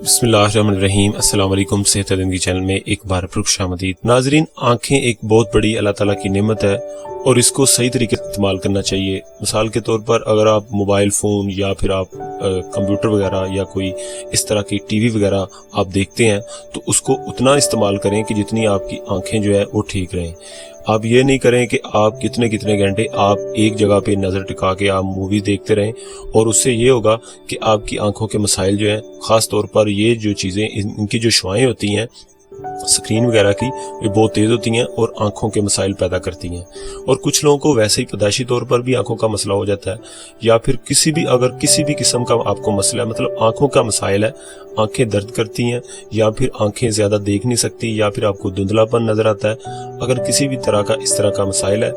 बिस्मिल्लाहिर्रहमानिर्रहीम। अस्सलाम वालेकुम। सेहत ज़िंदगी चैनल में एक बार फिर खुशामदीद। नाजरीन, आंखें एक बहुत बड़ी अल्लाह ताला की नेमत है और इसको सही तरीके से इस्तेमाल करना चाहिए। मिसाल के तौर पर अगर आप मोबाइल फ़ोन या फिर आप कंप्यूटर वगैरह या कोई इस तरह की टीवी वगैरह आप देखते हैं तो उसको उतना इस्तेमाल करें कि जितनी आपकी आंखें जो है वो ठीक रहें। आप ये नहीं करें कि आप कितने कितने घंटे आप एक जगह पे नज़र टिका के आप मूवी देखते रहें, और उससे ये होगा कि आपकी आंखों के मसाइल जो हैं, ख़ास तौर पर ये जो चीज़ें इनकी जो शुआएं होती हैं स्क्रीन वगैरह की, ये बहुत तेज़ होती हैं और आंखों के मसाइल पैदा करती हैं। और कुछ लोगों को वैसे ही पैदाइशी तौर पर भी आंखों का मसला हो जाता है, या फिर अगर किसी भी किस्म का आपको मसला है, मतलब आंखों का मसाइल है, आंखें दर्द करती हैं या फिर आंखें ज़्यादा देख नहीं सकती या फिर आपको धुंधलापन नज़र आता है, अगर किसी भी तरह का इस तरह का मसाइल है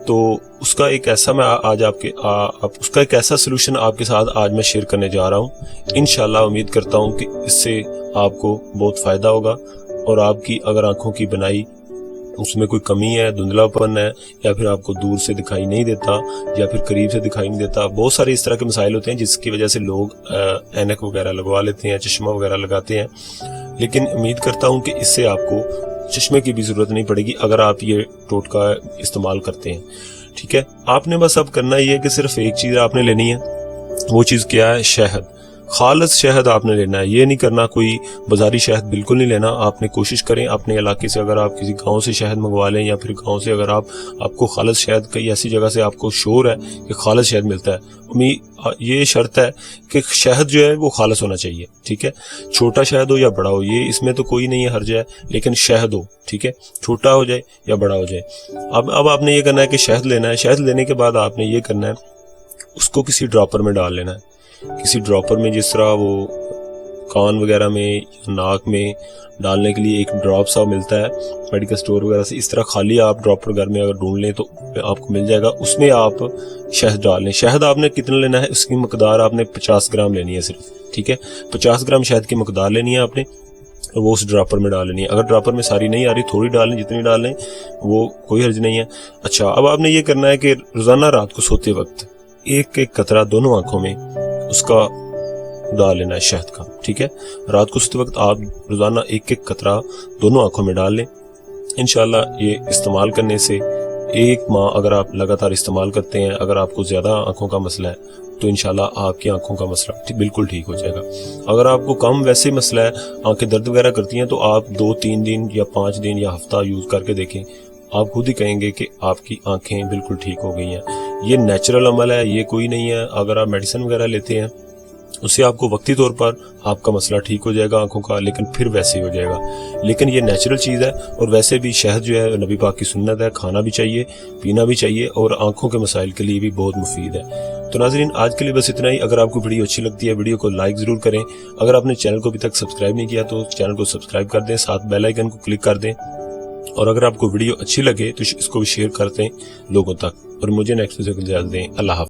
तो उसका एक ऐसा मैं आज उसका एक ऐसा सोल्यूशन आपके साथ आज मैं शेयर करने जा रहा हूँ। इंशाल्लाह उम्मीद करता हूँ कि इससे आपको बहुत फ़ायदा होगा और आपकी अगर आंखों की बनाई उसमें कोई कमी है, धुंधलापन है, या फिर आपको दूर से दिखाई नहीं देता या फिर करीब से दिखाई नहीं देता, बहुत सारे इस तरह के मसाइल होते हैं जिसकी वजह से लोग ऐनक वगैरह लगवा लेते हैं, चश्मा वगैरह लगाते हैं। लेकिन उम्मीद करता हूँ कि इससे आपको चश्मे की भी ज़रूरत नहीं पड़ेगी अगर आप ये टोटका इस्तेमाल करते हैं। ठीक है, आपने बस अब करना ही है कि सिर्फ एक चीज़ आपने लेनी है। वो चीज़ क्या है? शहद। खालिस शहद आपने लेना है। ये नहीं करना कोई बाजारी शहद बिल्कुल नहीं लेना। आपने कोशिश करें अपने इलाके से, अगर आप किसी गांव से शहद मंगवा लें या फिर गांव से अगर आपको खालिस शहद कई ऐसी जगह से आपको शोर है कि खालिस शहद मिलता है, ये शर्त है कि शहद जो है वो खालिस होना चाहिए। ठीक है, छोटा शहद हो या बड़ा हो, ये इसमें तो कोई नहीं है हर्ज है, लेकिन शहद हो। ठीक है, छोटा हो जाए या बड़ा हो जाए। अब आपने ये करना है कि शहद लेना है। शहद लेने के बाद आपने ये करना है, उसको किसी ड्रॉपर में डाल लेना है। किसी ड्रॉपर में, जिस तरह वो कान वगैरह में, नाक में डालने के लिए एक ड्रॉप सा मिलता है मेडिकल स्टोर वगैरह से, इस तरह खाली आप ड्रॉपर घर में अगर ढूंढ लें तो आपको मिल जाएगा। उसमें आप शहद डाल लें। शहद आपने कितना लेना है, उसकी मकदार आपने 50 ग्राम लेनी है सिर्फ। ठीक है, 50 ग्राम शहद की मकदार लेनी है आपने, वो उस ड्रॉपर में डाल लेनी है। अगर ड्रॉपर में सारी नहीं आ रही, थोड़ी डालें, जितनी डालें वो कोई हर्ज नहीं है। अच्छा, अब आपने ये करना है कि रोज़ाना रात को सोते वक्त एक एक कतरा दोनों आंखों में उसका डाल लेना है शहद का। ठीक है, रात को सोते वक्त आप रोज़ाना एक एक कतरा दोनों आंखों में डाल लें। इंशाल्लाह ये इस्तेमाल करने से एक माह अगर आप लगातार इस्तेमाल करते हैं, अगर आपको ज़्यादा आंखों का मसला है तो इंशाल्लाह आपकी आंखों का मसला बिल्कुल ठीक हो जाएगा। अगर आपको कम वैसे मसला है, आंखें दर्द वगैरह करती हैं, तो आप 2-3 दिन या 5 दिन या हफ्ता यूज़ करके देखें, आप खुद ही कहेंगे कि आपकी आंखें बिल्कुल ठीक हो गई हैं। ये नेचुरल अमल है, ये कोई नहीं है। अगर आप मेडिसिन वगैरह लेते हैं उससे आपको वक्ती तौर पर आपका मसला ठीक हो जाएगा आंखों का, लेकिन फिर वैसे ही हो जाएगा। लेकिन ये नेचुरल चीज़ है, और वैसे भी शहद जो है नबी पाक की सुन्नत है, खाना भी चाहिए, पीना भी चाहिए, और आंखों के मसाइल के लिए भी बहुत मुफीद है। तो नाज़रीन, आज के लिए बस इतना ही। अगर आपको वीडियो अच्छी लगती है, वीडियो को लाइक ज़रूर करें। अगर आपने चैनल को अभी तक सब्सक्राइब नहीं किया तो चैनल को सब्सक्राइब कर दें, साथ बेल आइकन को क्लिक कर दें, और अगर आपको वीडियो अच्छी लगे तो इसको भी शेयर करते हैं लोगों तक। और मुझे नेक्स्ट वीडियो को इजाज़त दें। अल्लाह हाफ़िज़।